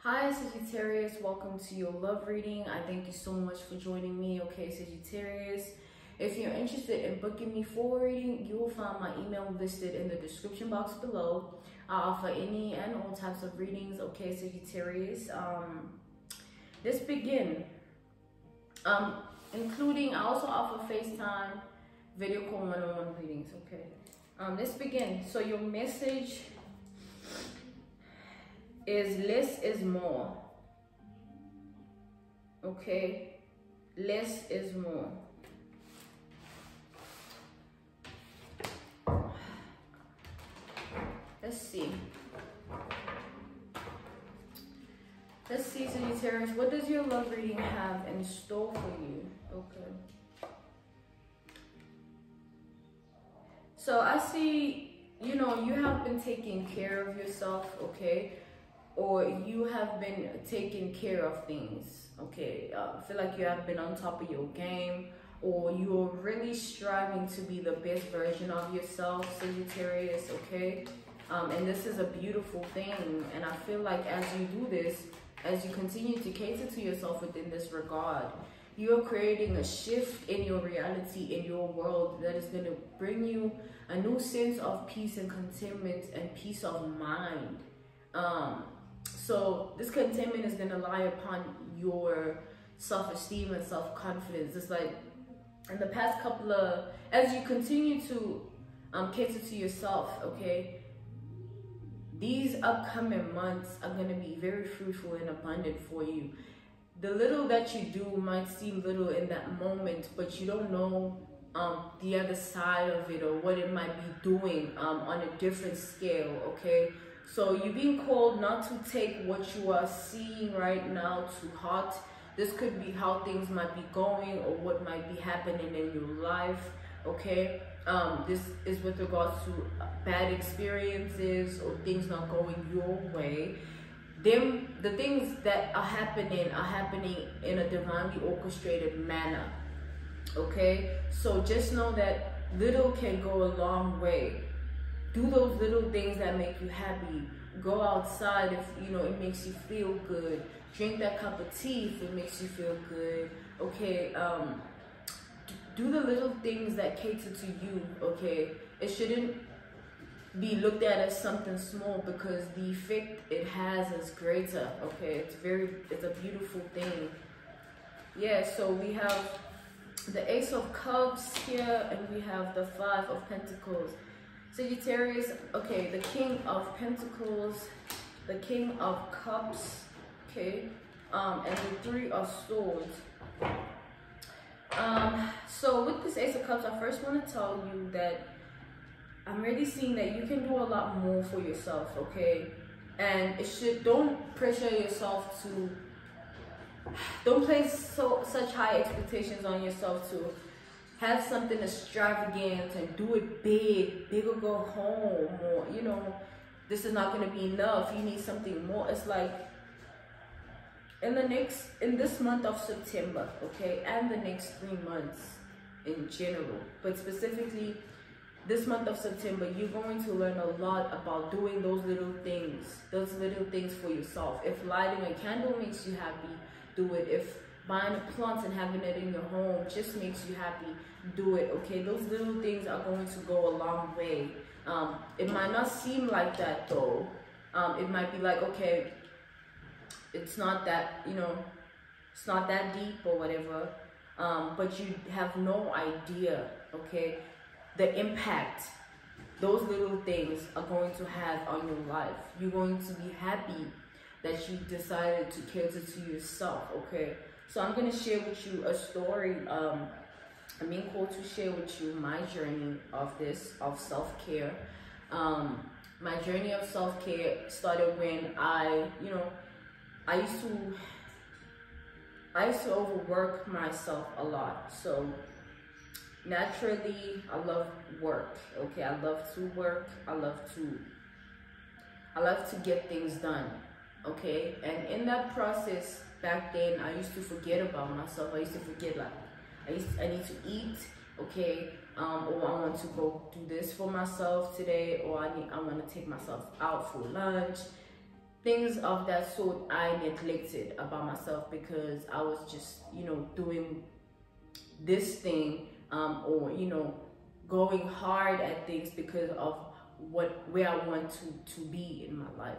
Hi Sagittarius, welcome to your love reading. I thank you so much for joining me, okay Sagittarius. If you're interested in booking me for a reading, you will find my email listed in the description box below. I offer any and all types of readings, okay Sagittarius. Let's begin. Including, I also offer FaceTime, video call, one-on-one readings, okay? Let's begin. So your message is less is more, okay? Less is more. Let's see, Sagittarius, what does your love reading have in store for you? Okay, so I see, you have been taking care of yourself, okay? Or you have been taking care of things, okay? I feel like you have been on top of your game, or you're really striving to be the best version of yourself, Sagittarius, okay? And this is a beautiful thing, and I feel like as you do this, as you continue to cater to yourself within this regard, you're creating a shift in your reality, in your world, that is going to bring you a new sense of peace and contentment and peace of mind. So this contentment is going to lie upon your self-esteem and self-confidence. It's like in the past couple of, as you continue to cater to yourself, okay, these upcoming months are going to be very fruitful and abundant for you. The little that you do might seem little in that moment, but you don't know the other side of it, or what it might be doing on a different scale, okay? So you're being called not to take what you are seeing right now to heart. This could be how things might be going, or what might be happening in your life, okay? This is with regards to bad experiences or things not going your way. The things that are happening in a divinely orchestrated manner, okay? So just know that little can go a long way. Do those little things that make you happy. Go outside if it makes you feel good. Drink that cup of tea if it makes you feel good, okay? Do the little things that cater to you, okay? It shouldn't be looked at as something small, because the effect it has is greater, okay? It's a beautiful thing. Yeah, so we have the Ace of Cups here, and we have the Five of Pentacles. Sagittarius, okay, the King of Pentacles, the King of Cups, okay, and the Three of Swords. So with this Ace of Cups, I first want to tell you that I'm really seeing that you can do a lot more for yourself, okay? And don't pressure yourself to, don't place such high expectations on yourself to have something extravagant and do it big or go home, or this is not going to be enough, you need something more. It's like in this month of September, okay, and the next 3 months in general, but specifically this month of September, you're going to learn a lot about doing those little things for yourself. If lighting a candle makes you happy, do it. If buying a plant and having it in your home just makes you happy, do it, okay? Those little things are going to go a long way. It might not seem like that though. It might be like, okay, it's not that, it's not that deep or whatever, but you have no idea, okay, the impact those little things are going to have on your life. You're going to be happy that you decided to cater to yourself, okay? So I'm going to share with you a story. I'm being called to share with you my journey of self-care. My journey of self-care started when I used to overwork myself a lot. So naturally, I love work, okay? I love to work. I love to get things done, okay? And in that process, back then, I used to forget about myself. I used to forget, like, I need to eat, okay? Or I want to go do this for myself today, or I want to take myself out for lunch. things of that sort I neglected about myself because I was just, you know, doing this thing, or, you know, going hard at things because of where I want to be in my life.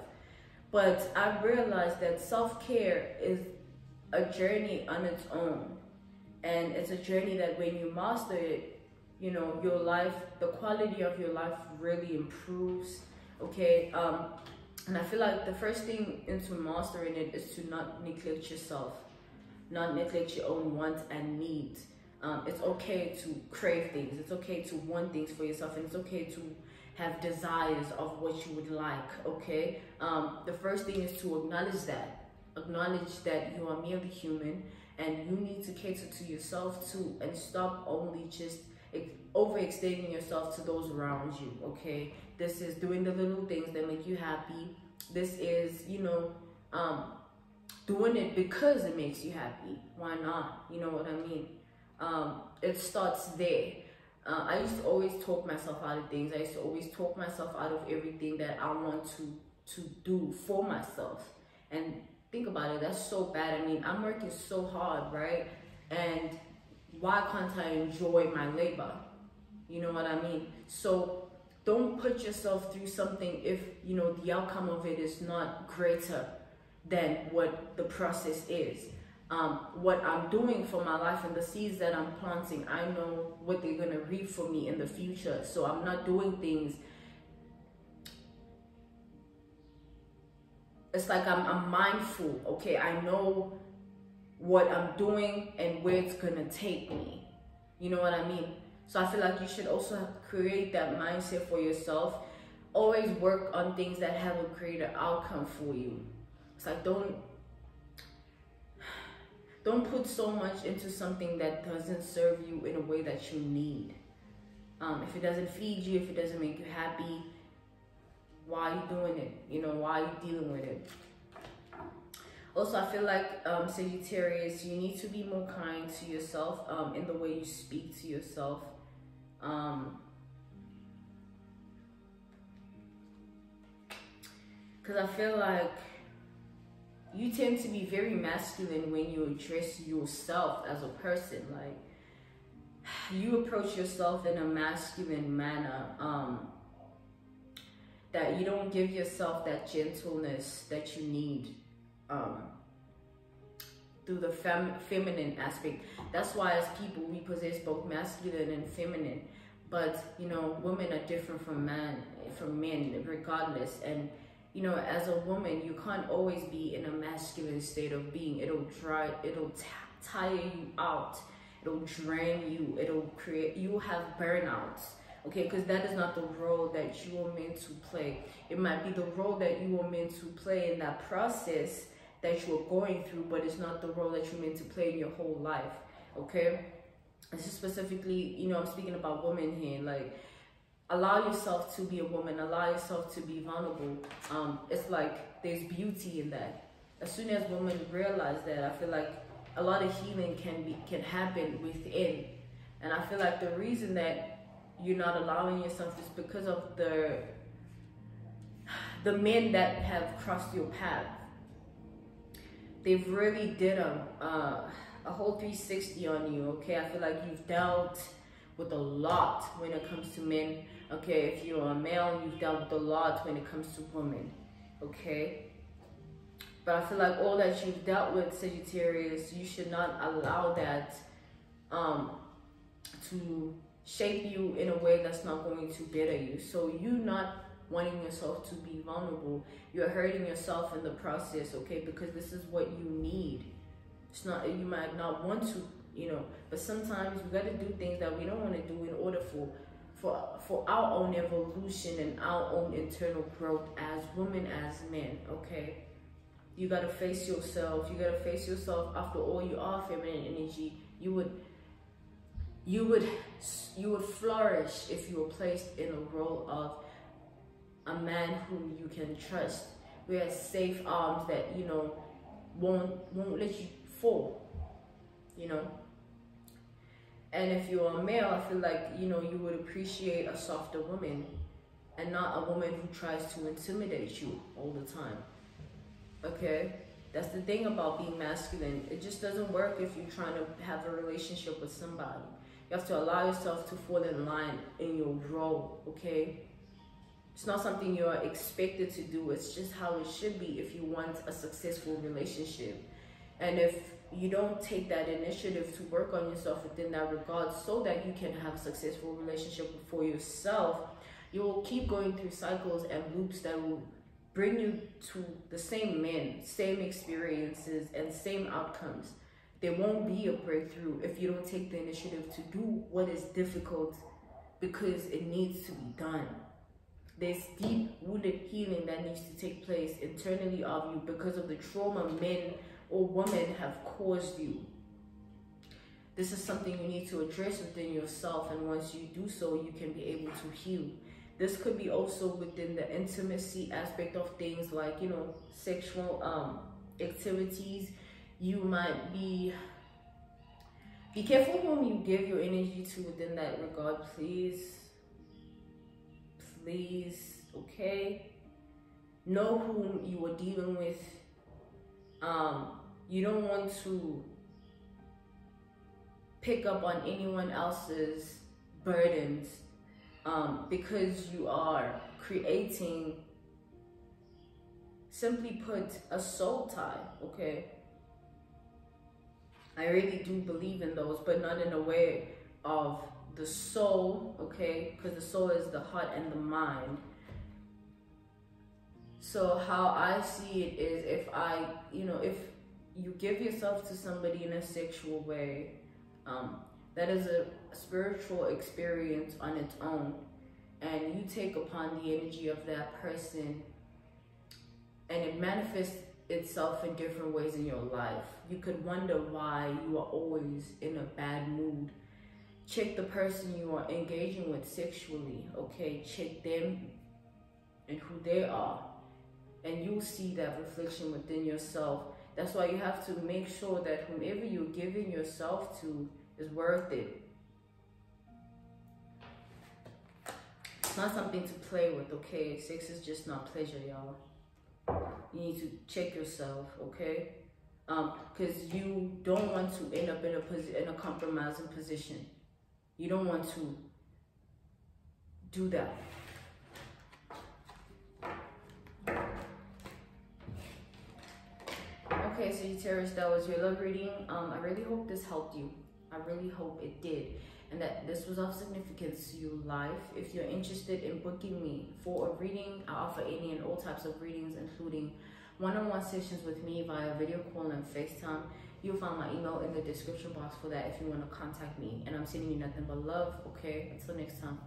But I realized that self-care is a journey on its own, and it's a journey that when you master it, you know, your life, the quality of your life really improves. Okay, and I feel like the first thing into mastering it is to not neglect yourself, not neglect your own wants and needs. It's okay to crave things, it's okay to want things for yourself, and it's okay to have desires of what you would like. Okay, the first thing is to acknowledge that you are merely human, and you need to cater to yourself too, and stop only just overextending yourself to those around you. Okay, this is doing the little things that make you happy. This is, you know, doing it because it makes you happy. Why not? You know what I mean? It starts there. I used to always talk myself out of things. I used to always talk myself out of everything that I want to do for myself. And think about it, that's so bad. I mean, I'm working so hard, right? And why can't I enjoy my labor? You know what I mean? So don't put yourself through something if, you know, the outcome of it is not greater than what the process is. What I'm doing for my life and the seeds that I'm planting, I know what they're going to reap for me in the future. So I'm not doing things. It's like I'm mindful. Okay, I know what I'm doing and where it's going to take me. You know what I mean? So I feel like you should also create that mindset for yourself. Always work on things that have a greater outcome for you. It's like don't put so much into something that doesn't serve you in a way that you need. If it doesn't feed you, if it doesn't make you happy, why are you doing it? You know, why are you dealing with it? Also, I feel like Sagittarius, you need to be more kind to yourself in the way you speak to yourself. Because I feel like you tend to be very masculine when you address yourself as a person. Like, you approach yourself in a masculine manner, that you don't give yourself that gentleness that you need through the feminine aspect. That's why as people, we possess both masculine and feminine. But, you know, women are different from men regardless. And, you know, as a woman, you can't always be in a masculine state of being. It'll tire you out. It'll drain you. You'll have burnouts. Okay, because that is not the role that you were meant to play. It might be the role that you were meant to play in that process that you are going through, but it's not the role that you're meant to play in your whole life. Okay, this is specifically, you know, I'm speaking about women here. Like, allow yourself to be a woman. Allow yourself to be vulnerable. It's like there's beauty in that. As soon as women realize that, I feel like a lot of healing can happen within. And I feel like the reason that you're not allowing yourself is because of the men that have crossed your path. They've really did a whole 360 on you. Okay, I feel like you've dealt with a lot when it comes to men. Okay, if you're a male, you've dealt with a lot when it comes to women. Okay, but I feel like all that you've dealt with, Sagittarius, you should not allow that to shape you in a way that's not going to better you. So you not wanting yourself to be vulnerable, you're hurting yourself in the process. Okay, because this is what you need. It's not, you might not want to, you know, but sometimes we got to do things that we don't want to do in order for our own evolution and our own internal growth as women, as men. Okay, you got to face yourself. You got to face yourself. After all, you are feminine energy. You would flourish if you were placed in a role of a man whom you can trust, who has safe arms that, you know, won't let you fall, you know. And if you're a male, I feel like, you know, you would appreciate a softer woman and not a woman who tries to intimidate you all the time. okay? That's the thing about being masculine. It just doesn't work if you're trying to have a relationship with somebody. You have to allow yourself to fall in line in your role, okay? It's not something you're expected to do. It's just how it should be if you want a successful relationship. And if you don't take that initiative to work on yourself within that regard so that you can have a successful relationship for yourself, you will keep going through cycles and loops that will bring you to the same men, same experiences, and same outcomes. There won't be a breakthrough if you don't take the initiative to do what is difficult because it needs to be done. There's deep-rooted healing that needs to take place internally of you because of the trauma men or women have caused you. This is something you need to address within yourself, and once you do so, you can be able to heal. This could be also within the intimacy aspect of things, like, you know, sexual activities. You might be careful whom you give your energy to within that regard, please. Please, okay? Know whom you are dealing with. You don't want to pick up on anyone else's burdens because you are creating, simply put, a soul tie, okay? I really do believe in those, but not in a way of the soul, okay? Because the soul is the heart and the mind. So how I see it is, if if you give yourself to somebody in a sexual way, that is a spiritual experience on its own, and you take upon the energy of that person, and it manifests itself in different ways in your life. You could wonder why you are always in a bad mood. Check the person you are engaging with sexually, okay? Check them and who they are, and you'll see that reflection within yourself. That's why you have to make sure that whomever you're giving yourself to is worth it. It's not something to play with, okay? Sex is just not pleasure, y'all. You need to check yourself, okay? Because you don't want to end up in a compromising position. You don't want to do that. Okay, Sagittarius, that was your love reading. I really hope this helped you. I really hope it did, and that this was of significance to your life. If you're interested in booking me for a reading, I offer any and all types of readings, including one-on-one sessions with me via video call and FaceTime. You'll find my email in the description box for that if you want to contact me. And I'm sending you nothing but love, okay? Until next time.